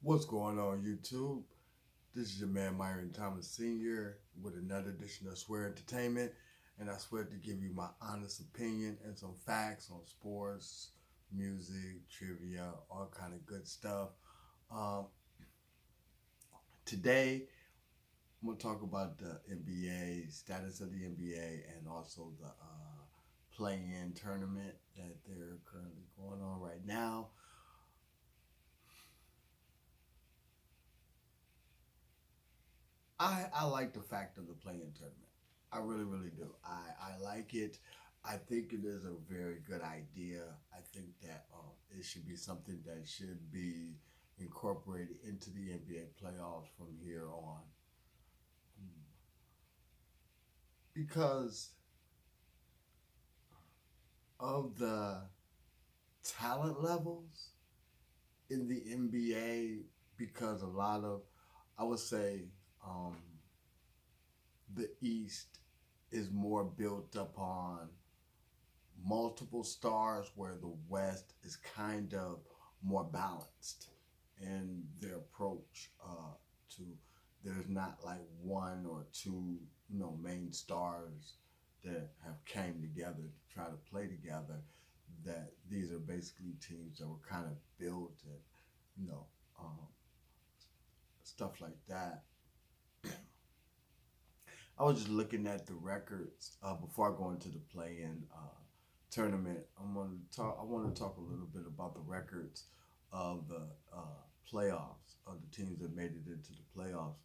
What's going on, YouTube? This is your man Myron Thomas Sr. with another edition of Swear Entertainment, and I swear to give you my honest opinion and some facts on sports, music, trivia, all kind of good stuff. Um, Today, I'm gonna talk about the NBA status of the NBA and also the play-in tournament that they're currently going on right now. I like the fact of the play-in tournament. I really, really do. I like it. I think it is a very good idea. I think that it should be something that should be incorporated into the NBA playoffs from here on. Because of the talent levels in the NBA, because a lot of, I would say, um, the East is more built upon multiple stars, where the West is kind of more balanced in their approach to. There's not like one or two, main stars that have came together to try to play together. That these are basically teams that were kind of built and you know um, stuff like that. I was just looking at the records before I go into the play-in tournament. I want to talk a little bit about the records of the playoffs of the teams that made it into the playoffs.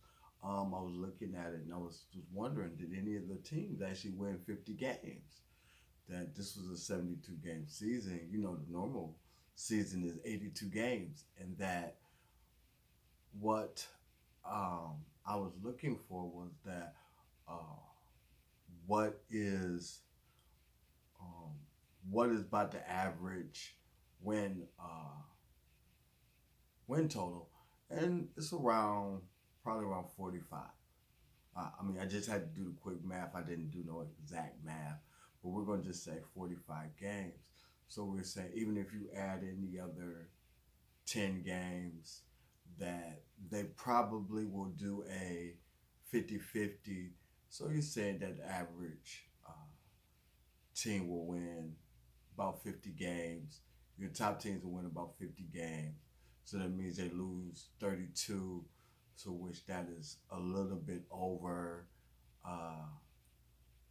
I was looking at it and I was just wondering, did any of the teams actually win 50 games? That this was a 72 game season. The normal season is 82 games, and that what I was looking for was that uh, what is um, what is about the average win win total, and it's around probably around 45. I mean, I just had to do the quick math. I didn't do no exact math, but we're gonna just say 45 games. So we're saying even if you add in the other 10 games, that they probably will do a 50-50. So you're saying that the average team will win about 50 games. Your top teams will win about 50 games. So that means they lose 32, so which that is a little bit over. Uh,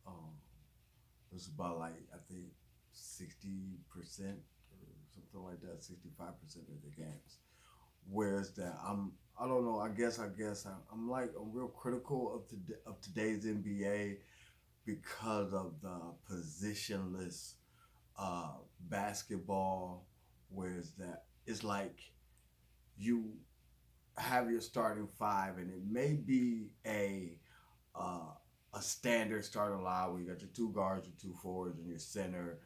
um, it's about like, I think, 60% or something like that, 65% of the games. Whereas that I don't know. I guess I'm like I'm real critical of today's NBA because of the positionless uh, basketball, whereas that it's like you have your starting five, and it may be uh, a standard starting line where you got your two guards, your two forwards, and your center.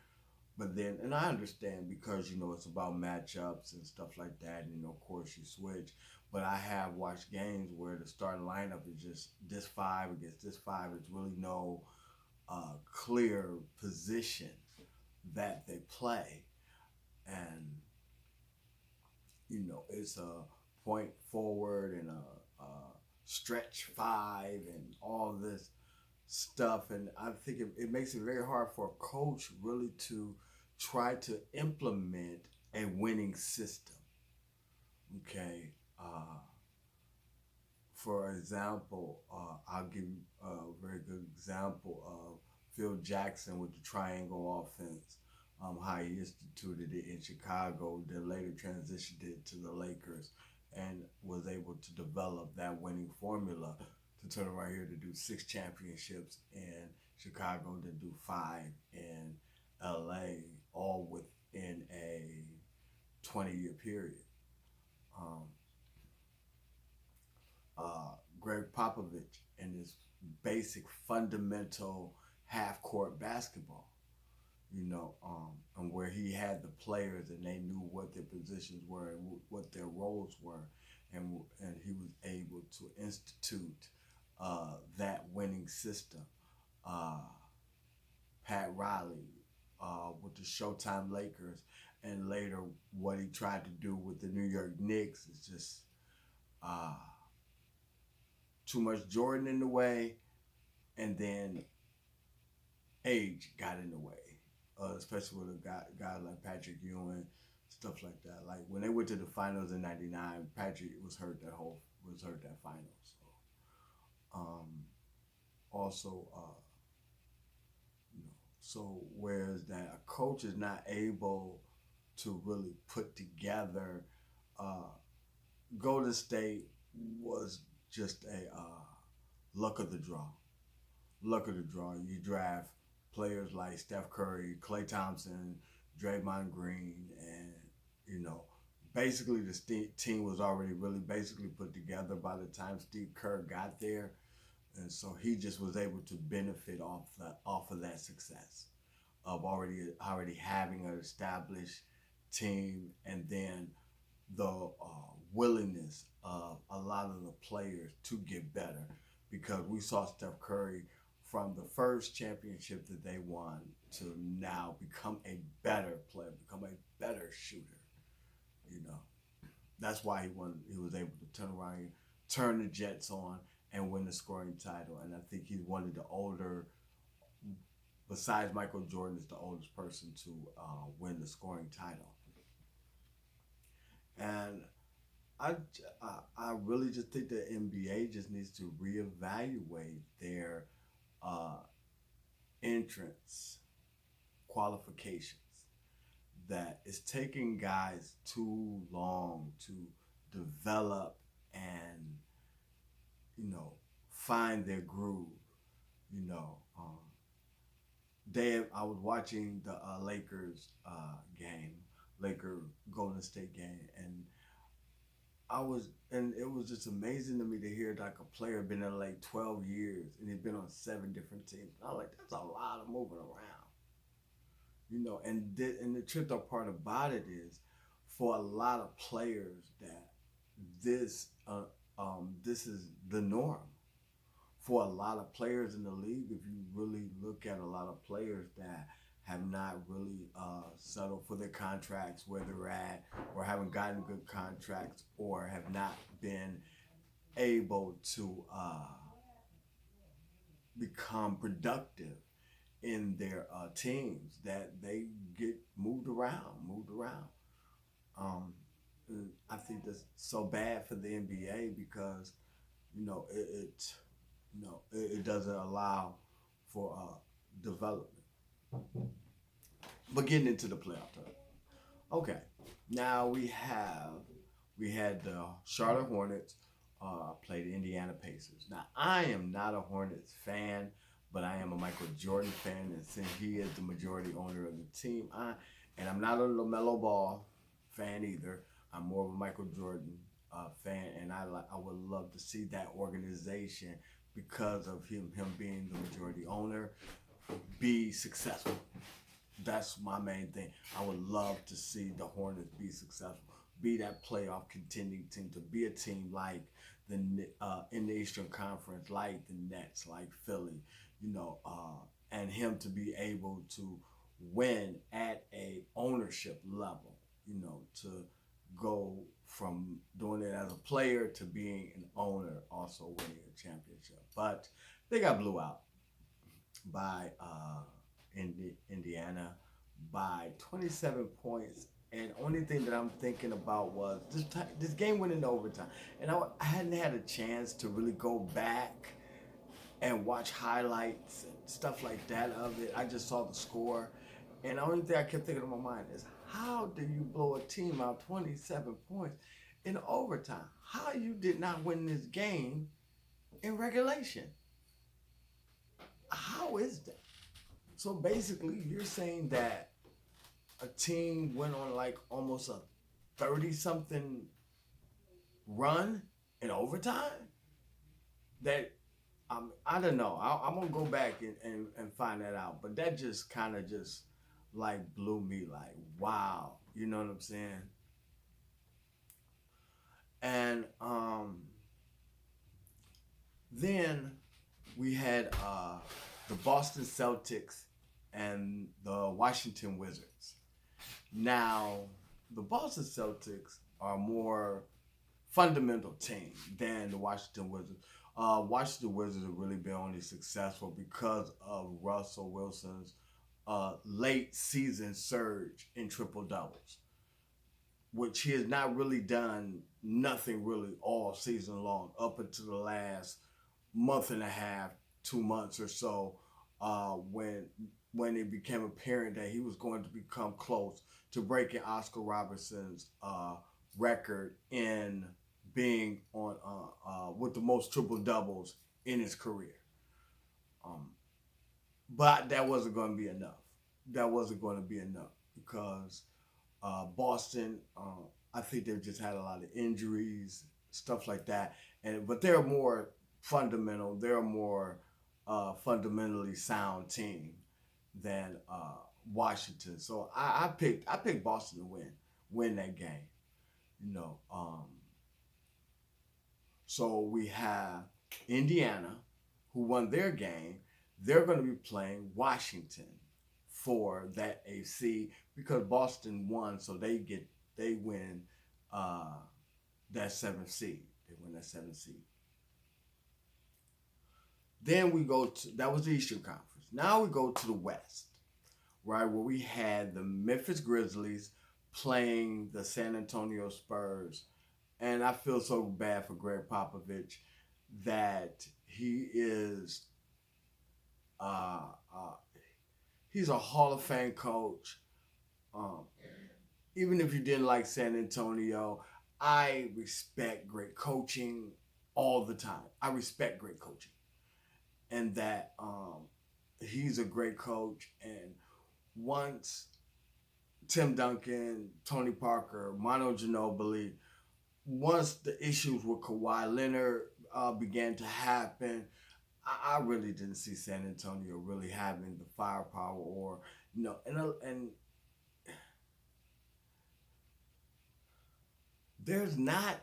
But then, and I understand because it's about matchups and stuff like that, and of course you switch. But I have watched games where the starting lineup is just this five against this five. It's really no clear position that they play, and it's a point forward and a stretch five and all this stuff. And I think it makes it very hard for a coach really to try to implement a winning system. Okay. For example, I'll give you a very good example of Phil Jackson with the triangle offense, how he instituted it in Chicago, then later transitioned it to the Lakers, and was able to develop that winning formula to turn around here to do six championships in Chicago, to do five in LA, all within a 20-year period. Um, Greg Popovich and his basic fundamental half court basketball, and where he had the players and they knew what their positions were and what their roles were, and he was able to institute that winning system. Uh, Pat Riley with the Showtime Lakers, and later what he tried to do with the New York Knicks is just uh, too much Jordan in the way, and then age got in the way, especially with a guy like Patrick Ewing, stuff like that. Like when they went to the finals in '99, Patrick was hurt that finals. So, also, you know, so whereas that a coach is not able to really put together, uh, Golden State was just a luck of the draw. Luck of the draw. You draft players like Steph Curry, Klay Thompson, Draymond Green, and you know, basically the team was already really basically put together by the time Steve Kerr got there, and so he just was able to benefit off of that success of already having an established team, and then the willingness of a lot of the players to get better, because we saw Steph Curry from the first championship that they won to now become a better player, become a better shooter. You know, that's why he won. He was able to turn around, turn the Jets on, and win the scoring title. And I think he's one of the older, besides Michael Jordan, is the oldest person to win the scoring title. And I, I really just think the NBA just needs to reevaluate their uh, entrance qualifications. That it's taking guys too long to develop and find their groove. You know, I was watching the Lakers game, Laker Golden State game, and it was just amazing to me to hear like a player been in like 12 years and he's been on 7 different teams. I was like, that's a lot of moving around, and the tripped up part about it is, for a lot of players, that this this is the norm. For a lot of players in the league, if you really look at a lot of players that have not really settled for their contracts where they're at, or haven't gotten good contracts, or have not been able to become productive in their teams, that they get moved around. Um, I think that's so bad for the NBA, because it doesn't allow for development. But getting into the playoff time. Okay, now we had the Charlotte Hornets play the Indiana Pacers. Now I am not a Hornets fan, but I am a Michael Jordan fan, and since he is the majority owner of the team, and I'm not a LaMelo Ball fan either. I'm more of a Michael Jordan fan, and I would love to see that organization, because of him being the majority owner, be successful. That's my main thing. I would love to see the Hornets be successful, be that playoff contending team, to be a team like in the Eastern Conference, like the Nets, like Philly, and him to be able to win at a ownership level, to go from doing it as a player to being an owner, also winning a championship. But they got blew out by Indiana by 27 points. And only thing that I'm thinking about was this game went into overtime, and I hadn't had a chance to really go back and watch highlights and stuff like that of it. I just saw the score, and the only thing I kept thinking in my mind is, how do you blow a team out 27 points in overtime? How you did not win this game in regulation? How is that? So basically, you're saying that a team went on like almost a 30-something run in overtime? That I don't know. I'm gonna go back and find that out. But that just kind of just like blew me, like, wow. You know what I'm saying? And then we had the Boston Celtics and the Washington Wizards. Now, the Boston Celtics are more fundamental team than the Washington Wizards. Washington Wizards have really been only successful because of Russell Wilson's late season surge in triple doubles, which he has not really done nothing really all season long up until the last month and a half, 2 months or so, when it became apparent that he was going to become close to breaking Oscar Robertson's record in being on with the most triple doubles in his career. Um, but that wasn't going to be enough. That wasn't going to be enough because Boston, I think they've just had a lot of injuries, stuff like that. But they're more fundamental. They're a more fundamentally sound team than Washington. So I picked Boston to win that game. You know, so we have Indiana, who won their game. They're going to be playing Washington for that AC because Boston won, so they win that seventh seed. They win that seventh seed. Then we go to that was the Eastern Conference. Now we go to the West, right, where we had the Memphis Grizzlies playing the San Antonio Spurs, and I feel so bad for Greg Popovich that he is uh, uh, he's a Hall of Fame coach. Um, Even if you didn't like San Antonio, I respect great coaching all the time. I respect great coaching, and that he's a great coach. And once Tim Duncan, Tony Parker, Manu Ginobili, once the issues with Kawhi Leonard began to happen, I really didn't see San Antonio really having the firepower or and there's not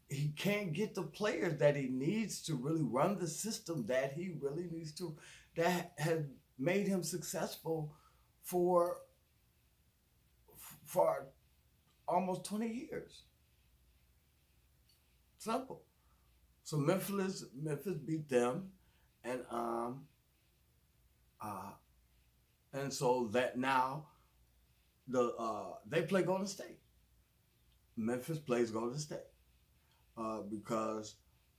he can't get the players that he needs to really run the system that he really needs to that has made him successful for for almost 20 years. Simple. So Memphis beat them, and uh and so that now they play Golden State. Memphis plays Golden State because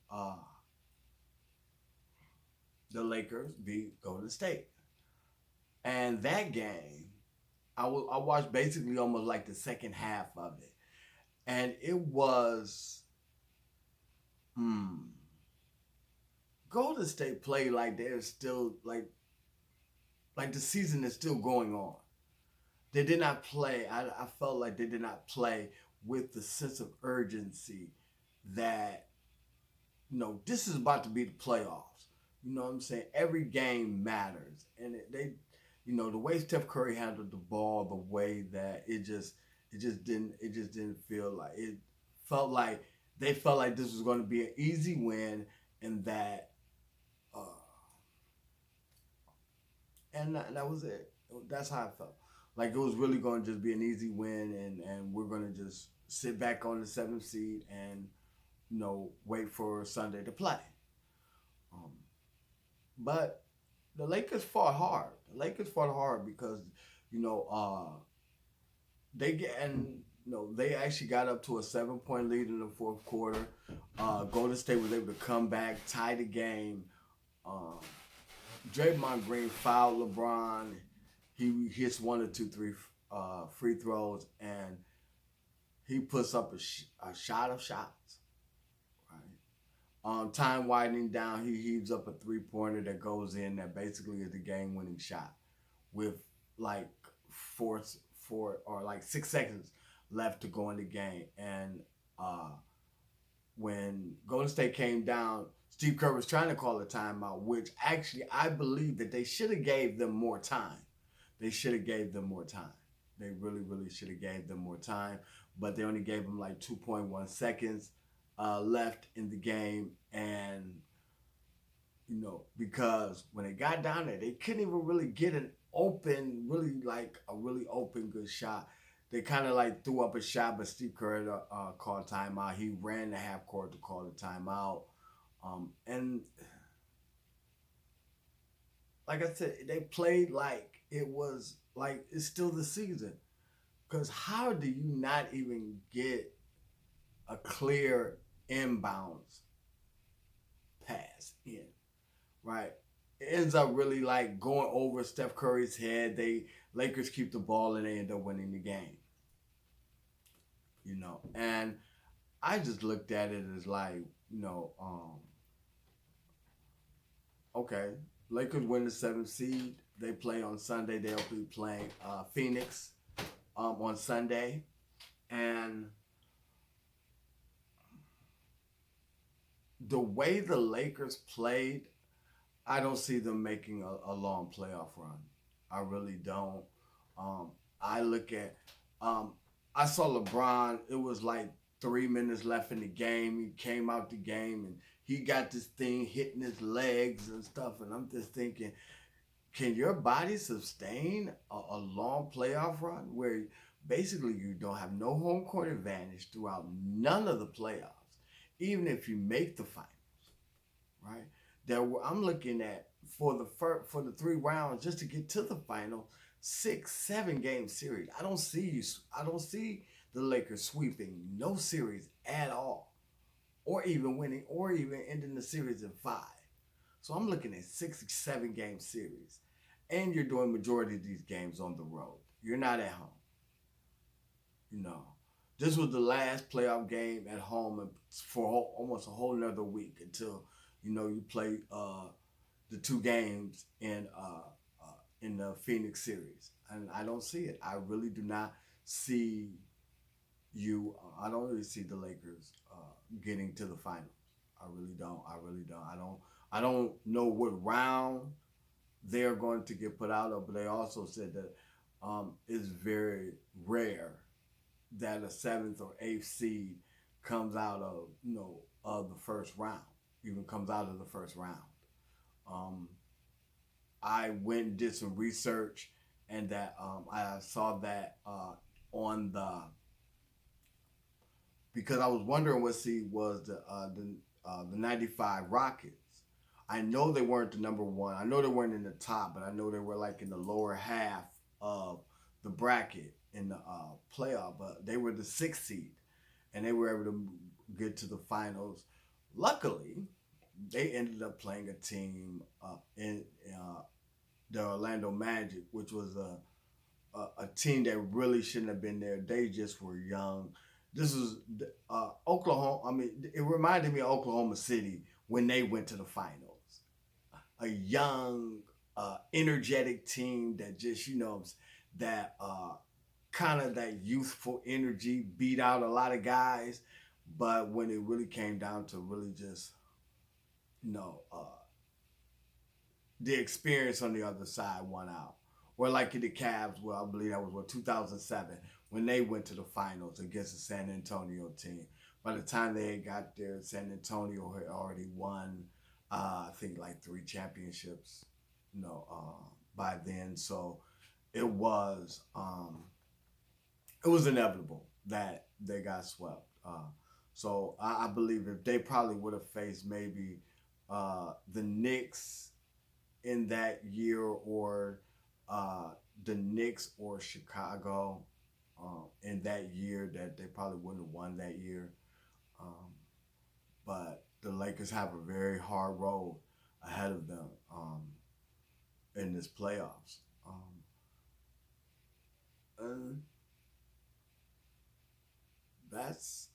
uh, the Lakers beat Golden State, and that game I watched basically almost like the second half of it, and it was hmm, Golden State played like they're still like the season is still going on. They did not play. I felt like they did not play with the sense of urgency that this is about to be the playoffs. You know what I'm saying? Every game matters, and the way Steph Curry handled the ball, the way that it just didn't feel like it felt like they felt like this was going to be an easy win, and uh, that was it. That's how I felt. Like it was really going to just be an easy win, and we're going to just sit back on the seventh seed and wait for Sunday to play. Um, but the Lakers fought hard. The Lakers fought hard because you know they get and they actually got up to a 7 point lead in the fourth quarter. Golden State was able to come back, tie the game. Um, Draymond Green fouled LeBron. He hits one or two, three free throws, and he puts up a shot of shots. Right. Time widening down, he heaves up a 3 pointer that goes in. That basically is the game-winning shot, with like four or like 6 seconds left to go in the game. And when Golden State came down, Steve Kerr was trying to call a timeout, which actually I believe that they should have gave them more time. They should have gave them more time. They really, really should have gave them more time, but they only gave them like 2.1 seconds left in the game, and because when they got down there, they couldn't even really get an open, really like a really open good shot. they kind of like threw up a shot, but Steve Kerr called timeout. He ran the half court to call the timeout. And like I said, they played like it was like it's still the season. Because how do you not even get a clear inbounds pass in, right? It ends up really like going over Steph Curry's head. They Lakers keep the ball and they end up winning the game, And I just looked at it as like, okay, Lakers win the seventh seed. They play on Sunday. They'll be playing Phoenix on Sunday, and the way the Lakers played, I don't see them making a long playoff run. I really don't. Um, I look at, I saw LeBron. It was like 3 minutes left in the game. He came out the game and he got this thing hitting his legs and stuff. And I'm just thinking, can your body sustain a long playoff run where basically you don't have no home court advantage throughout none of the playoffs, even if you make the finals, right? I'm looking at for the 3 rounds just to get to the final, 6, 7 game series. I don't see the Lakers sweeping no series at all, or even winning, or even ending the series in 5. So I'm looking at 6, 7 game series, and you're doing majority of these games on the road. You're not at home. This was the last playoff game at home for almost a whole nother week until you play the 2 games in the Phoenix series, and I don't see it. I really do not see I don't really see the Lakers getting to the finals. I really don't. I really don't. I don't know what round they're going to get put out of, but they also said that it's very rare that a 7th or 8th seed comes out of the first round, even comes out of the first round. I went and did some research, and that I saw that on because I was wondering what seed was the '95 Rockets. I know they weren't the number one. I know they weren't in the top, but I know they were like in the lower half of the bracket in the playoff. But they were the 6th seed, and they were able to get to the finals. Luckily, they ended up playing a team in the Orlando Magic, which was a team that really shouldn't have been there. They just were young. This was Oklahoma. I mean, it reminded me of Oklahoma City when they went to the finals. A young, energetic team that just, that kind of that youthful energy beat out a lot of guys. But when it really came down to really just, the experience on the other side won out. Or like the Cavs, well, I believe that was 2007, when they went to the finals against the San Antonio team. By the time they got there, San Antonio had already won, I think, like 3 championships, by then. So it was inevitable that they got swept. So I believe if they probably would have faced maybe the Knicks in that year, or the Knicks or Chicago in that year, that they probably wouldn't have won that year. But the Lakers have a very hard road ahead of them in this playoffs. And that's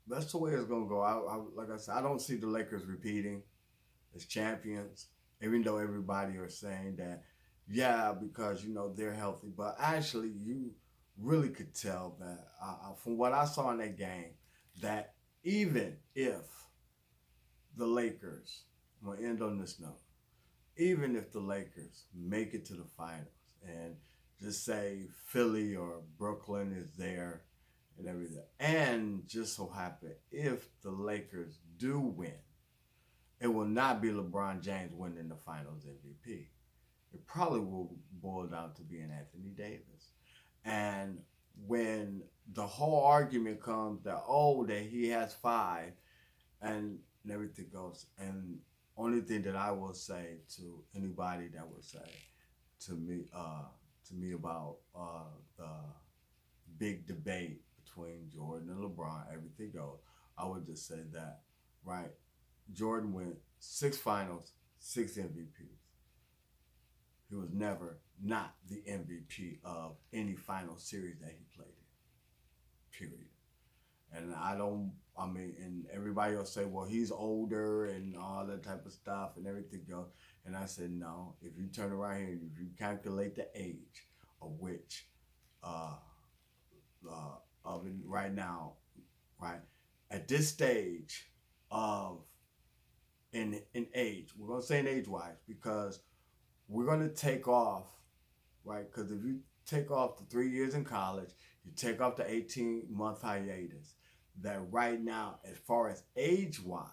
that's the way it's gonna go. Like I said, I don't see the Lakers repeating as champions, even though everybody are saying that, yeah, because they're healthy. But actually, you really could tell that from what I saw in that game, that even if the Lakers, I'm gonna end on this note, even if the Lakers make it to the finals, and just say Philly or Brooklyn is there and everything, and just so happen if the Lakers do win, it will not be LeBron James winning the Finals MVP. It probably will boil down to being Anthony Davis. And when the whole argument comes that that he has five and everything goes, and only thing that I will say to anybody that would say to me about the big debate between Jordan and LeBron, everything goes. I would just say that, right? Jordan went six finals, six MVPs. He was never not the MVP of any final series that he played in. Period. And I mean, and everybody will say, well, he's older and all that type of stuff and everything goes. And I said, no, if you turn around here, if you calculate the age of which, uh, of it right now, right, at this stage of, in age, we're going to say in age wise, because we're going to take off, right? Because if you take off the 3 years in college, you take off the 18-month hiatus, that right now, as far as age wise,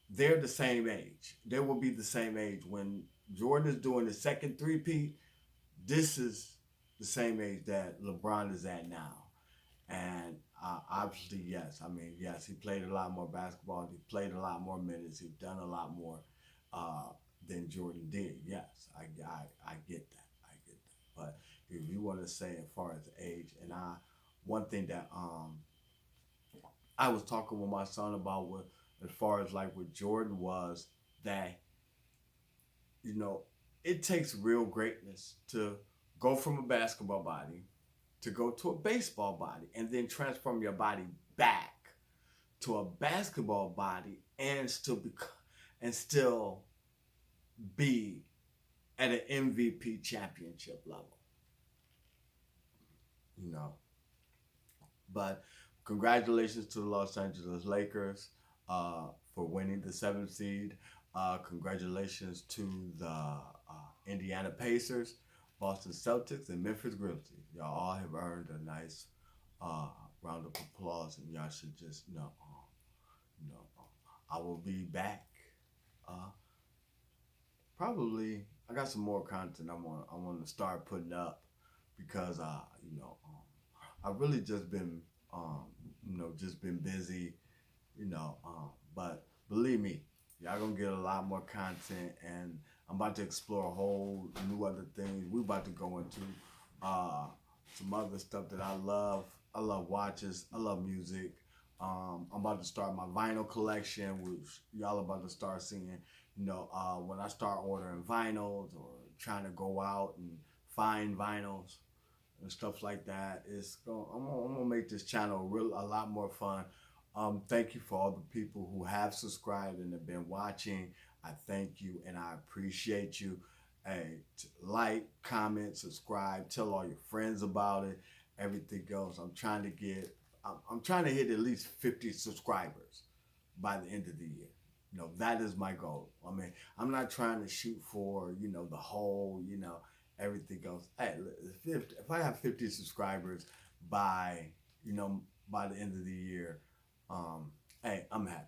they're the same age. They will be the same age. When Jordan is doing the second three-peat, this is the same age that LeBron is at now. And obviously, yes. I mean, yes, he played a lot more basketball. He played a lot more minutes. He's done a lot more than Jordan did. Yes, I get that. I get that. But if you want to say as far as age, and one thing that I was talking with my son about, what as far as like with Jordan, was that, you know, it takes real greatness to go from a basketball body to go to a baseball body and then transform your body back to a basketball body and still be at an MVP championship level. You know. But congratulations to the Los Angeles Lakers for winning the seventh seed. Congratulations to the Indiana Pacers, Boston Celtics, and Memphis Grizzlies. Y'all all have earned a nice round of applause, and y'all should just I will be back. Probably I got some more content I want to start putting up because I've really just been just been busy, but believe me, y'all gonna get a lot more content, and I'm about to explore a whole new other things. We're about to go into some other stuff that I love. I love watches. I love music. I'm about to start my vinyl collection, which y'all about to start seeing. When I start ordering vinyls or trying to go out and find vinyls and stuff like that, I'm gonna make this channel a lot more fun. Thank you for all the people who have subscribed and have been watching. I thank you and I appreciate you. Hey, like, comment, subscribe, tell all your friends about it. Everything else. I'm trying to hit at least 50 subscribers by the end of the year. That is my goal. I mean, I'm not trying to shoot for, the whole, everything else. Hey, if I have 50 subscribers by the end of the year, hey, I'm happy.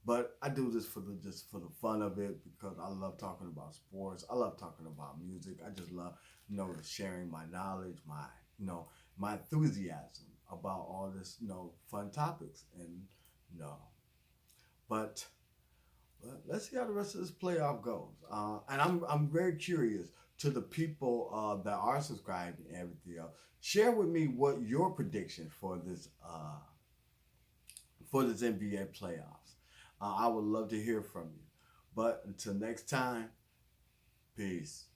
But I do this for the fun of it, because I love talking about sports. I love talking about music. I just love, sharing my knowledge, my enthusiasm about all this, fun topics. And, but let's see how the rest of this playoff goes. And I'm very curious to the people that are subscribing and everything else. Share with me what your prediction for this NBA playoffs. I would love to hear from you. But until next time, peace.